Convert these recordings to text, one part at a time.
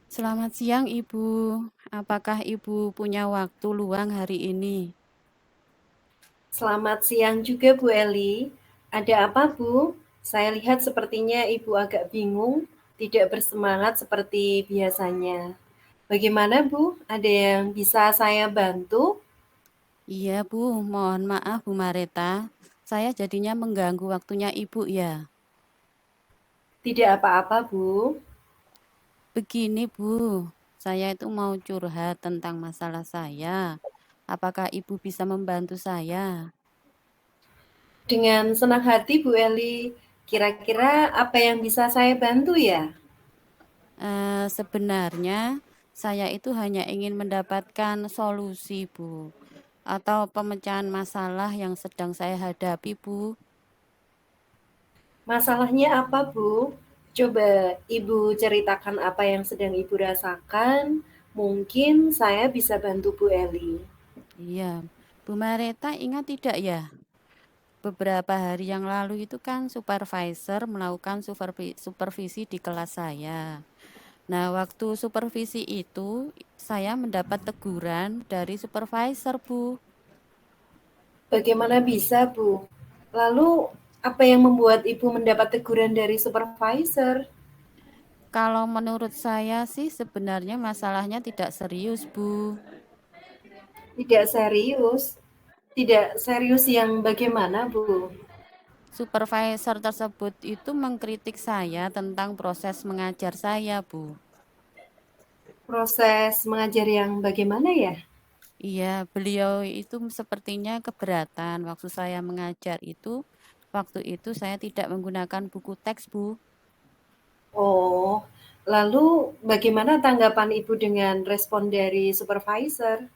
Selamat siang, Ibu. Apakah Ibu punya waktu luang hari ini? Selamat siang juga Bu Eli. Ada apa Bu? Saya lihat sepertinya Ibu agak bingung, tidak bersemangat seperti biasanya. Bagaimana Bu? Ada yang bisa saya bantu? Iya, Bu. Mohon maaf, Bu Mareta. Saya jadinya mengganggu waktunya Ibu ya. Tidak apa-apa Bu. Begini, Bu. Saya itu mau curhat tentang masalah saya. Apakah Ibu bisa membantu saya? Dengan senang hati Bu Eli. Kira-kira apa yang bisa saya bantu ya? Sebenarnya saya itu hanya ingin mendapatkan solusi, Bu. Atau pemecahan masalah yang sedang saya hadapi, Bu. Masalahnya apa Bu? Coba Ibu ceritakan apa yang sedang Ibu rasakan. Mungkin saya bisa bantu Bu Eli. Iya, Bu Mareta ingat tidak ya? Beberapa hari yang lalu itu kan supervisor melakukan supervisi di kelas saya. Nah, waktu supervisi itu saya mendapat teguran dari supervisor, Bu. Bagaimana bisa, Bu? Lalu, apa yang membuat Ibu mendapat teguran dari supervisor? Kalau menurut saya sih sebenarnya masalahnya tidak serius, Bu. Tidak serius. Tidak serius yang bagaimana, Bu? Supervisor tersebut itu mengkritik saya tentang proses mengajar saya, Bu. Proses mengajar yang bagaimana ya? Iya, beliau itu sepertinya keberatan waktu saya mengajar itu. Waktu itu saya tidak menggunakan buku teks, Bu. Oh, lalu bagaimana tanggapan Ibu dengan respon dari supervisor?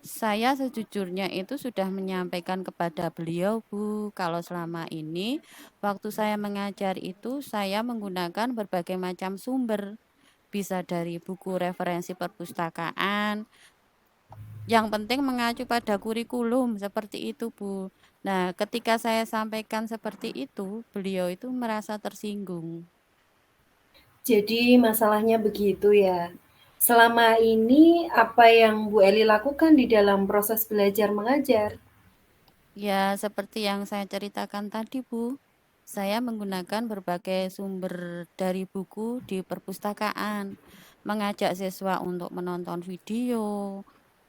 Saya sejujurnya itu sudah menyampaikan kepada beliau, Bu, kalau selama ini waktu saya mengajar itu saya menggunakan berbagai macam sumber, bisa dari buku referensi perpustakaan, yang penting mengacu pada kurikulum seperti itu, Bu. Nah, ketika saya sampaikan seperti itu, beliau itu merasa tersinggung. Jadi masalahnya begitu ya. Selama ini apa yang Bu Eli lakukan di dalam proses belajar mengajar? Ya, seperti yang saya ceritakan tadi, Bu. Saya menggunakan berbagai sumber dari buku di perpustakaan, mengajak siswa untuk menonton video,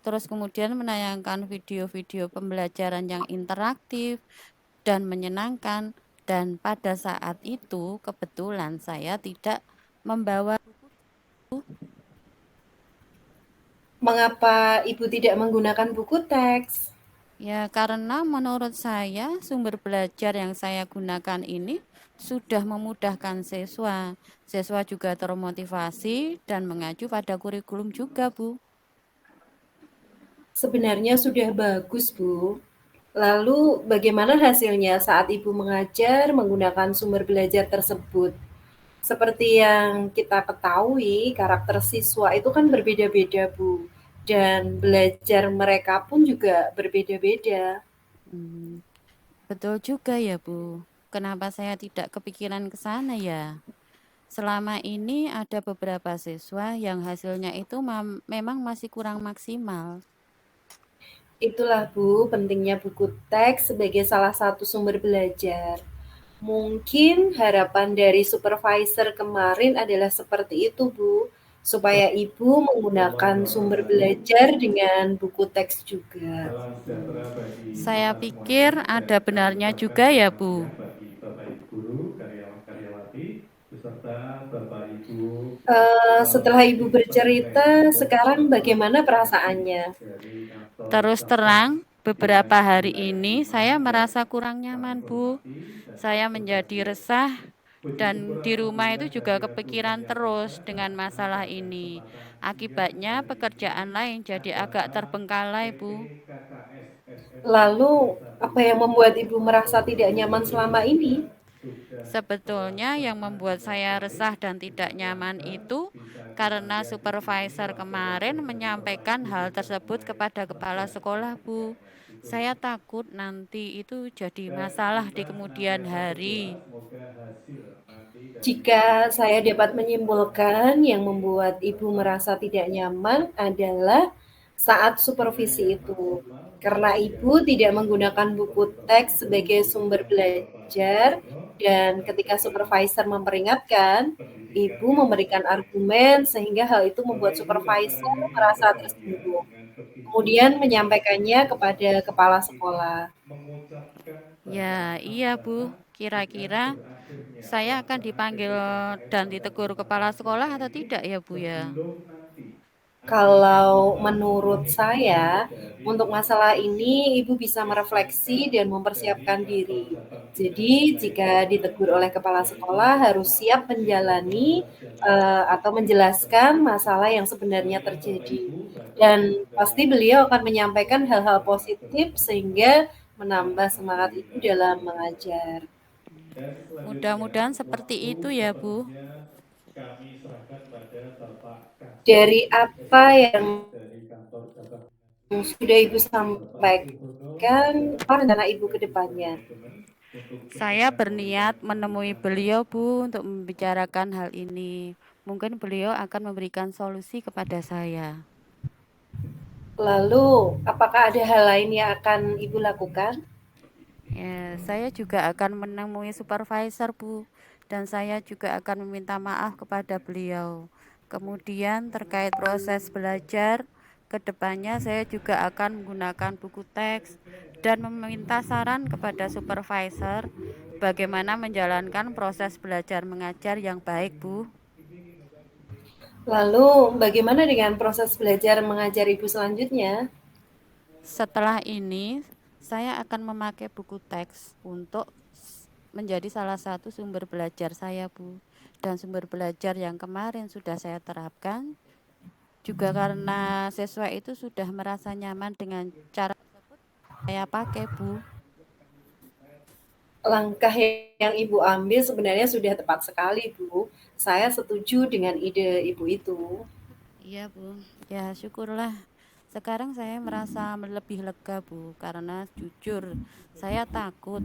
terus kemudian menayangkan video-video pembelajaran yang interaktif dan menyenangkan. Dan pada saat itu kebetulan saya tidak membawa. Mengapa Ibu tidak menggunakan buku teks? Ya, karena menurut saya sumber belajar yang saya gunakan ini sudah memudahkan siswa. Siswa juga termotivasi dan mengacu pada kurikulum juga, Bu. Sebenarnya sudah bagus, Bu. Lalu bagaimana hasilnya saat Ibu mengajar menggunakan sumber belajar tersebut? Seperti yang kita ketahui, karakter siswa itu kan berbeda-beda, Bu. Dan belajar mereka pun juga berbeda-beda. Hmm, betul juga ya, Bu. Kenapa saya tidak kepikiran ke sana ya? Selama ini ada beberapa siswa yang hasilnya itu memang masih kurang maksimal. Itulah, Bu, pentingnya buku teks sebagai salah satu sumber belajar. Mungkin harapan dari supervisor kemarin adalah seperti itu, Bu, supaya Ibu menggunakan sumber belajar dengan buku teks juga. Salam sejahtera bagi Saya kita pikir semuanya dan ada juga benarnya ucapkan juga ya, selamat Bu. siang bagi Bapak Ibu guru, karyawan-karyawati, beserta Bapak Ibu Setelah Ibu pegawai bercerita, maupun sekarang staf-staf bagaimana ASI perasaannya? dari kantor Terus cabang terang, di beberapa hari wilayah ini 5 saya yang merasa kurang kami nyaman, Bu. hormati dan Saya menjadi berbahagia. resah Puji dan syukur di rumah itu alhamdulillah juga kehadiran Tuhan kepikiran Yang Esa terus dan dengan anugerah masalah pada ini. kesempatan siang Akibatnya hari pekerjaan ini lain jadi agak adalah terbengkalai, Bu. PT KKS SMK Lalu, Desa apa yang membuat Ibu merasa tidak nyaman selama ini? sudah Sebetulnya yang melaksanakan membuat dengan saya baik. resah dan tidak Kita nyaman harapkan itu bisa kita karena lihat di sini supervisor kemarin wajah-wajah dari Bapak menyampaikan Ibu hal sudah tersebut mulai kepada kepala lega sekolah, Bu. sepertinya. Itulah. Saya takut nanti itu jadi Dan masalah di kita kemudian senantiasa hari. berdoa semoga hasil nanti Jika saya dapat menyimpulkan yang membuat ibu merasa tidak nyaman adalah saat supervisi itu. Karena ibu tidak menggunakan buku teks sebagai sumber belajar dan ketika supervisor memperingatkan, ibu memberikan argumen sehingga hal itu membuat supervisor merasa tersinggung. Kemudian menyampaikannya kepada kepala sekolah. Ya, iya, Bu. Kira-kira saya akan dipanggil dan ditegur kepala sekolah atau tidak ya, Bu ya? Kalau menurut saya, untuk masalah ini ibu bisa merefleksi dan mempersiapkan diri. Jadi, jika ditegur oleh kepala sekolah harus siap menjalani atau menjelaskan masalah yang sebenarnya terjadi. Dan pasti beliau akan menyampaikan hal-hal positif sehingga menambah semangat ibu dalam mengajar. Dan selanjutnya, Mudah-mudahan seperti waktu itu ya, Bu. selanjutnya kami serahkan pada Bapak Kasih Dari apa yang SPG dari kantor cabang sudah ibu Bapak Trihono sampaikan, Wijaya apa rencana ibu ke Supervisor depannya? Manajemen untuk Saya kepentingan berniat politik menemui memberikan beliau, Bu, untuk membicarakan hal ini. Mungkin beliau akan memberikan solusi kepada saya. Lalu, apakah ada hal lain yang akan ibu lakukan? Ya, saya juga akan menemui supervisor, Bu, dan saya juga akan meminta maaf kepada beliau. Kemudian terkait proses belajar, kedepannya saya juga akan menggunakan buku teks dan meminta saran kepada supervisor bagaimana menjalankan proses belajar mengajar yang baik, Bu. Lalu, bagaimana dengan proses belajar mengajar ibu selanjutnya? Setelah ini, saya akan memakai buku teks untuk menjadi salah satu sumber belajar saya, Bu. Dan sumber belajar yang kemarin sudah saya terapkan, juga karena siswa itu sudah merasa nyaman dengan cara saya pakai, Bu. Langkah yang ibu ambil sebenarnya sudah tepat sekali, Bu. Saya setuju dengan ide ibu itu. Iya, Bu. Ya, syukurlah. Sekarang saya merasa lebih lega, Bu, karena jujur saya takut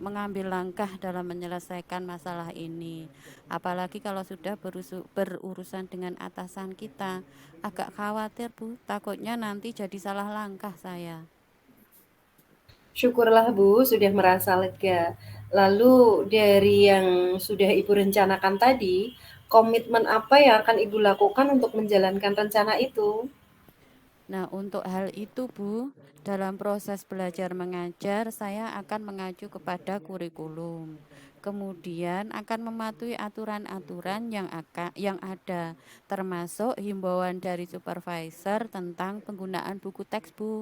mengambil langkah dalam menyelesaikan masalah ini. Apalagi kalau sudah berurusan dengan atasan kita. Agak khawatir, Bu, takutnya nanti jadi salah langkah saya. Syukurlah, Bu, sudah merasa lega. Lalu, dari yang sudah ibu rencanakan tadi, komitmen apa yang akan ibu lakukan untuk menjalankan rencana itu? Nah, untuk hal itu, Bu, dalam proses belajar mengajar, saya akan mengacu kepada kurikulum. Kemudian akan mematuhi aturan-aturan yang ada, termasuk himbauan dari supervisor tentang penggunaan buku teks, Bu.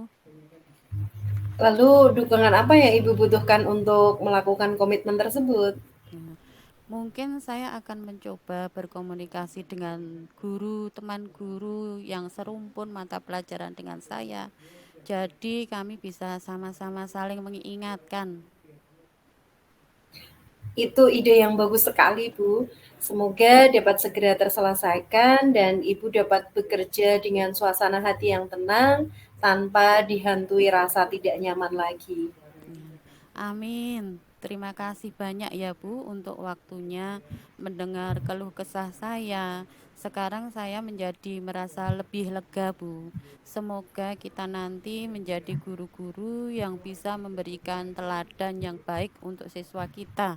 Lalu, dukungan apa yang ibu butuhkan untuk melakukan komitmen tersebut? Nah, mungkin saya akan mencoba berkomunikasi dengan teman guru yang serumpun mata pelajaran dengan saya. Jadi kami bisa sama-sama saling mengingatkan. Itu ide yang bagus sekali, Bu. Semoga dapat segera terselesaikan dan Ibu dapat bekerja dengan suasana hati yang tenang tanpa dihantui rasa tidak nyaman lagi. Ya, amin. Terima kasih banyak ya, Bu, untuk waktunya mendengar keluh kesah saya. Sekarang saya menjadi merasa lebih lega, Bu. Semoga kita nanti menjadi guru-guru yang bisa memberikan teladan yang baik untuk siswa kita.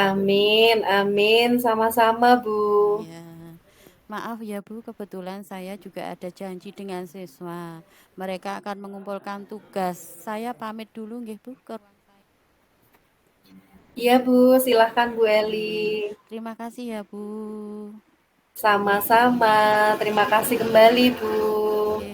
Amin, amin. Sama-sama, Bu. Ya, maaf ya, Bu, kebetulan saya juga ada janji dengan siswa. Mereka akan mengumpulkan tugas. Saya pamit dulu nggih, Bu, ke ruang saya. Iya, Bu. Silahkan, Bu Eli. Terima kasih ya, Bu. Sama-sama. Terima kasih kembali, Bu. Oke.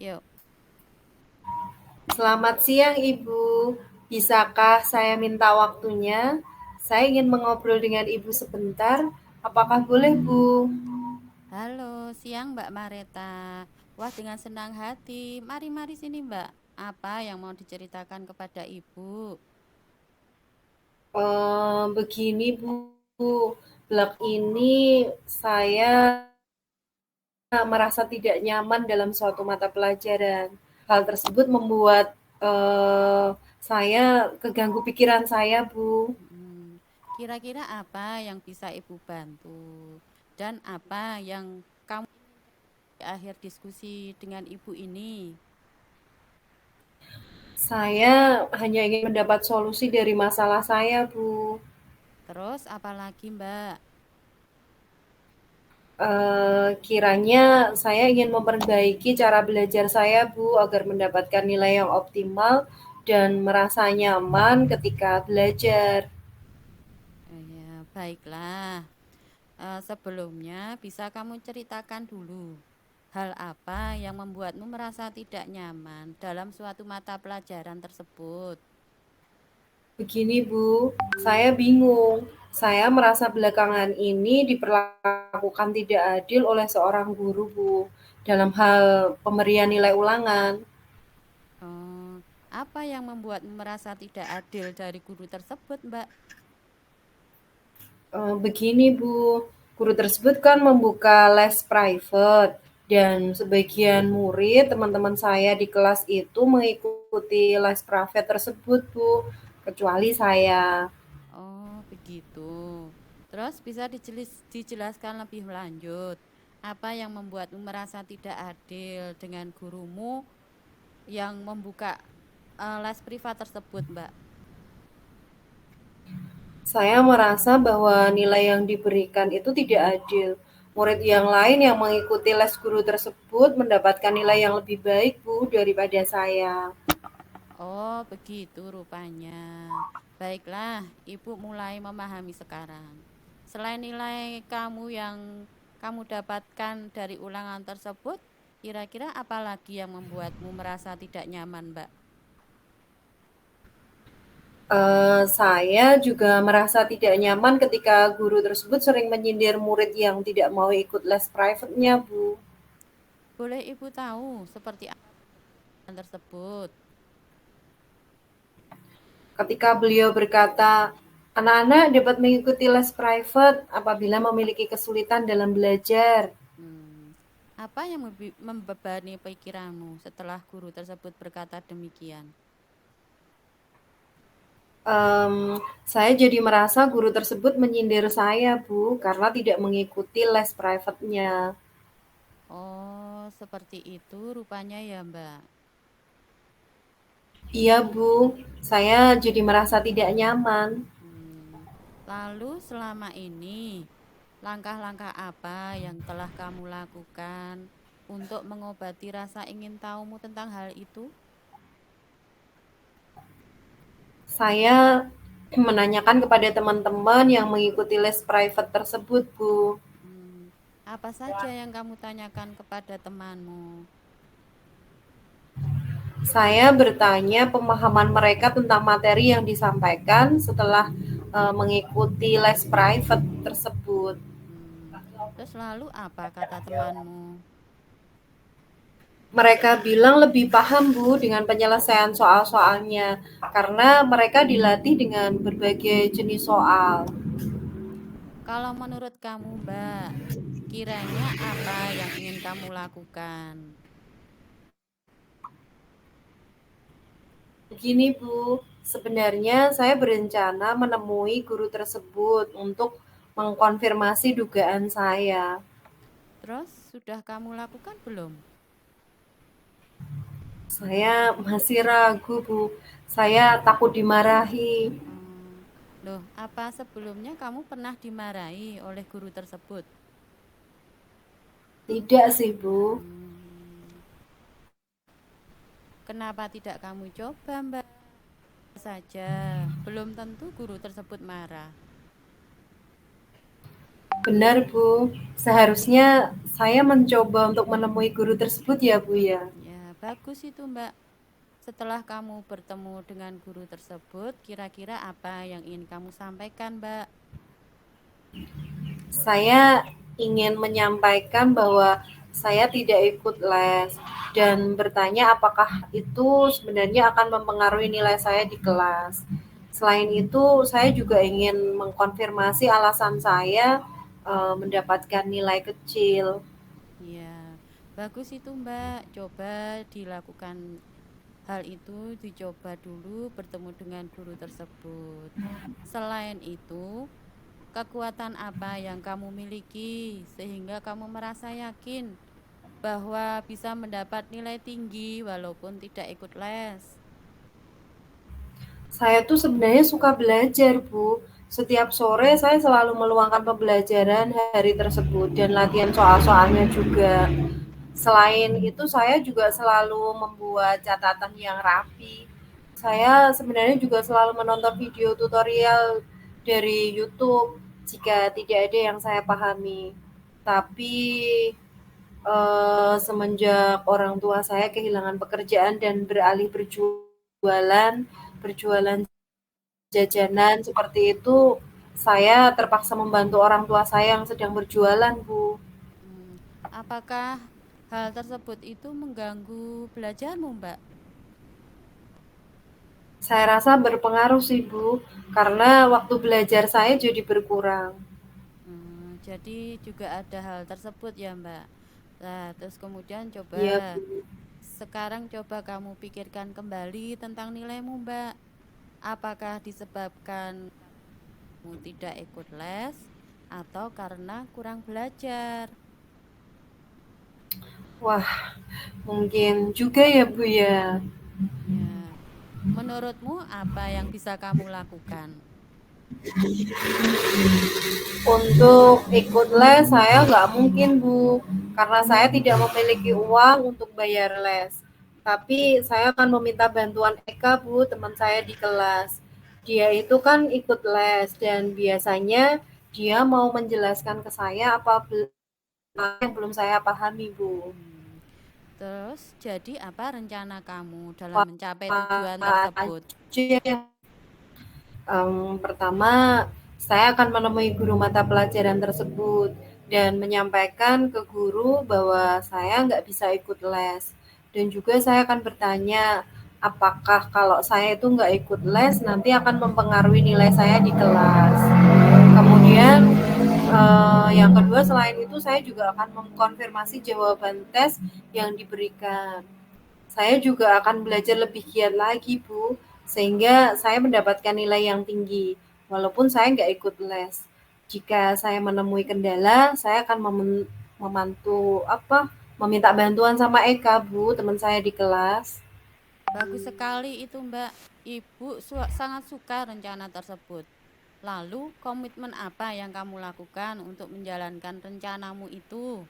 Yuk. Selamat siang, Ibu. Bisakah saya minta waktunya? Saya ingin mengobrol dengan Ibu sebentar. Apakah boleh, Bu? Halo, siang Mbak Mareta. Wah, dengan senang hati. Mari sini Mbak. Apa yang mau diceritakan kepada Ibu? Begini, Bu. Belak ini saya merasa tidak nyaman dalam suatu mata pelajaran. Hal tersebut membuat saya keganggu pikiran saya, Bu. Kira-kira apa yang bisa Ibu bantu? Dan apa yang kamu di akhir diskusi dengan Ibu ini? Saya hanya ingin mendapat solusi dari masalah saya, Bu. Terus apa lagi Mbak? Kiranya saya ingin memperbaiki cara belajar saya, Bu, agar mendapatkan nilai yang optimal dan merasa nyaman ketika belajar. Ya, baiklah. Sebelumnya bisa kamu ceritakan dulu hal apa yang membuatmu merasa tidak nyaman dalam suatu mata pelajaran tersebut. Begini, Bu, saya bingung. Saya merasa belakangan ini diperlakukan tidak adil oleh seorang guru, Bu, dalam hal pemberian nilai ulangan. Oh, apa yang membuatmu merasa tidak adil dari guru tersebut, Mbak? Begini, Bu, guru tersebut kan membuka les private dan sebagian murid teman-teman saya di kelas itu mengikuti les private tersebut, Bu, kecuali saya. Oh, begitu. Terus bisa dijelaskan lebih lanjut. Apa yang membuatmu merasa tidak adil dengan gurumu yang membuka les privat tersebut, Mbak? Saya merasa bahwa nilai yang diberikan itu tidak adil. Murid yang lain yang mengikuti les guru tersebut mendapatkan nilai yang lebih baik, Bu, daripada saya. Oh, begitu rupanya. Baiklah, Ibu mulai memahami sekarang. Selain nilai kamu yang kamu dapatkan dari ulangan tersebut, kira-kira apa lagi yang membuatmu merasa tidak nyaman, Mbak? Saya juga merasa tidak nyaman ketika guru tersebut sering menyindir murid yang tidak mau ikut les private-nya, Bu. Boleh Ibu tahu seperti apa yang tersebut? Ketika beliau berkata, anak-anak dapat mengikuti les private apabila memiliki kesulitan dalam belajar. Apa yang membebani pikiranmu setelah guru tersebut berkata demikian? Saya jadi merasa guru tersebut menyindir saya, Bu, karena tidak mengikuti les private-nya. Oh, seperti itu rupanya ya, Mbak. Iya, Bu, saya jadi merasa tidak nyaman. Lalu selama ini, langkah-langkah apa yang telah kamu lakukan untuk mengobati rasa ingin tahumu tentang hal itu? Saya menanyakan kepada teman-teman yang mengikuti les private tersebut, Bu. Apa saja yang kamu tanyakan kepada temanmu? Saya bertanya pemahaman mereka tentang materi yang disampaikan setelah mengikuti les private tersebut. Terus lalu apa kata temanmu? Mereka bilang lebih paham, Bu, dengan penyelesaian soal-soalnya karena mereka dilatih dengan berbagai jenis soal. Kalau menurut kamu, Mbak, kiranya apa yang ingin kamu lakukan? Begini, Bu, sebenarnya saya berencana menemui guru tersebut untuk mengkonfirmasi dugaan saya. Terus sudah kamu lakukan belum? Saya masih ragu, Bu. Saya takut dimarahi. Loh, apa sebelumnya kamu pernah dimarahi oleh guru tersebut? Tidak sih, Bu. Kenapa tidak kamu coba, Mbak? Saja, belum tentu guru tersebut marah. Benar, Bu. Seharusnya saya mencoba untuk menemui guru tersebut ya, Bu ya. Ya, bagus itu, Mbak. Setelah kamu bertemu dengan guru tersebut, kira-kira apa yang ingin kamu sampaikan, Mbak? Saya ingin menyampaikan bahwa saya tidak ikut les dan bertanya apakah itu sebenarnya akan mempengaruhi nilai saya di kelas. Selain itu, saya juga ingin mengkonfirmasi alasan saya mendapatkan nilai kecil. Ya, bagus itu, Mbak. Coba dilakukan hal itu, dicoba dulu bertemu dengan guru tersebut. Selain itu, kekuatan apa yang kamu miliki sehingga kamu merasa yakin bahwa bisa mendapat nilai tinggi walaupun tidak ikut les? Saya tuh sebenarnya suka belajar, Bu. Setiap sore saya selalu meluangkan pembelajaran hari tersebut dan latihan soal-soalnya juga. Selain itu saya juga selalu membuat catatan yang rapi. Saya sebenarnya juga selalu menonton video tutorial dari YouTube jika tidak ada yang saya pahami. Tapi semenjak orang tua saya kehilangan pekerjaan dan beralih berjualan berjualan jajanan seperti itu, saya terpaksa membantu orang tua saya yang sedang berjualan, Bu. Apakah hal tersebut itu mengganggu belajarmu, Mbak? Saya rasa berpengaruh sih, Bu, karena waktu belajar saya jadi berkurang. Jadi juga ada hal tersebut ya, Mbak. Nah, terus kemudian Iya, coba Bu. sekarang coba kamu pikirkan kembali tentang nilaimu, Mbak. Apakah disebabkan kamu tidak ikut les atau karena kurang belajar? Wah, mungkin juga ya, Bu, ya. Ya. Menurutmu apa yang bisa kamu lakukan? Untuk ikut les saya nggak mungkin, Bu, karena saya tidak memiliki uang untuk bayar les. Tapi saya akan meminta bantuan Eka, Bu, teman saya di kelas. Dia itu kan ikut les dan biasanya dia mau menjelaskan ke saya apa yang belum saya pahami, Bu. Terus jadi apa rencana kamu dalam Wah, mencapai tujuan tersebut? Pertama, saya akan menemui guru mata pelajaran tersebut dan menyampaikan ke guru bahwa saya nggak bisa ikut les. Dan juga saya akan bertanya, apakah kalau saya itu nggak ikut les nanti akan mempengaruhi nilai saya di kelas. Kemudian yang kedua selain itu saya juga akan mengkonfirmasi jawaban tes yang diberikan. Saya juga akan belajar lebih giat lagi, Bu, sehingga saya mendapatkan nilai yang tinggi, walaupun saya nggak ikut les. Jika saya menemui kendala, saya akan meminta bantuan sama Eka, Bu, teman saya di kelas. Bagus sekali itu, Mbak. Ibu sangat suka rencana tersebut. Lalu, komitmen apa yang kamu lakukan untuk menjalankan rencanamu itu?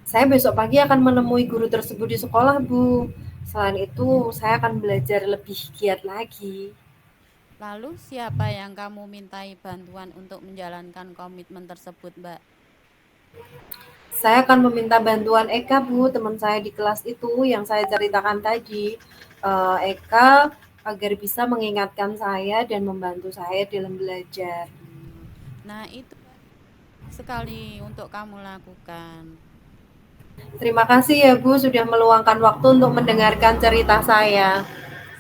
Saya besok pagi akan menemui guru tersebut di sekolah, Bu. Selain itu, saya akan belajar lebih giat lagi. Lalu, siapa yang kamu mintai bantuan untuk menjalankan komitmen tersebut, Mbak? Saya akan meminta bantuan Eka, Bu, teman saya di kelas itu yang saya ceritakan tadi. Eka agar bisa mengingatkan saya dan membantu saya dalam belajar. Nah, itu sekali untuk kamu lakukan. Terima kasih ya, Bu, sudah meluangkan waktu untuk mendengarkan cerita saya.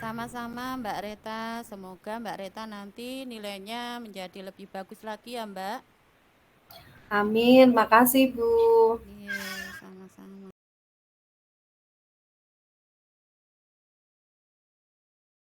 Sama-sama Mbak Reta, semoga Mbak Reta nanti nilainya menjadi lebih bagus lagi ya, Mbak. Amin, makasih, Bu. Iya.